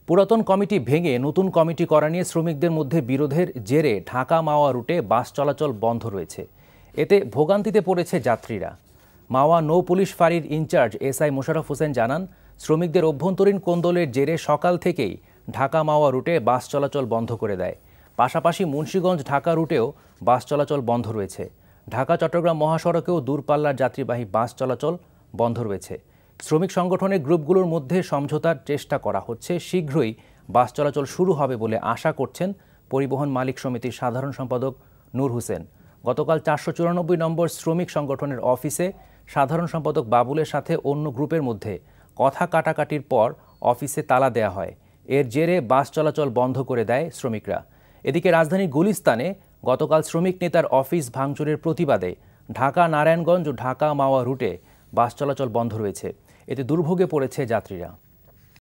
পুরাতন কমিটি ভেঙে নতুন কমিটি করা নিয়ে শ্রমিকদের মধ্যে বিরোধের জেরে ঢাকা মাওয়া রুটে বাস চলাচল বন্ধ রয়েছে। এতে ভোগান্তিতে পড়েছে যাত্রীরা। মাওয়া নৌ পুলিশ ফাঁড়ির ইনচার্জ এসআই মোশাররফ হোসেন জানান, শ্রমিকদের অভ্যন্তরীণ কোন্দলের জেরে সকাল থেকেই ঢাকা মাওয়া রুটে বাস চলাচল বন্ধ করে দেয়। পাশাপাশি মুন্সিগঞ্জ ঢাকা রুটেও বাস চলাচল বন্ধ রয়েছে। ঢাকা চট্টগ্রাম মহাসড়কেও দূরপাল্লার যাত্রীবাহী বাস চলাচল বন্ধ রয়েছে। শ্রমিক সংগঠনের গ্রুপগুলোর মধ্যে সমঝোতার চেষ্টা করা হচ্ছে। শীঘ্রই বাস চলাচল শুরু হবে বলে আশা করছেন পরিবহন মালিক সমিতির সাধারণ সম্পাদক নূর হোসেন। গতকাল 494 নম্বর শ্রমিক সংগঠনের অফিসে সাধারণ সম্পাদক বাবুলের সাথে অন্য গ্রুপের মধ্যে কথা কাটাকাটির পর অফিসে তালা দেয়া হয়। এর জেরে বাস চলাচল বন্ধ করে দেয় শ্রমিকরা। এদিকে রাজধানীর গুলিস্তানে গতকাল শ্রমিক নেতার অফিস ভাঙচুরের প্রতিবাদে ঢাকা নারায়ণগঞ্জ ও ঢাকা মাওয়া রুটে বাস চলাচল বন্ধ রয়েছে। এতে দুর্ভোগে পড়েছে যাত্রীরা।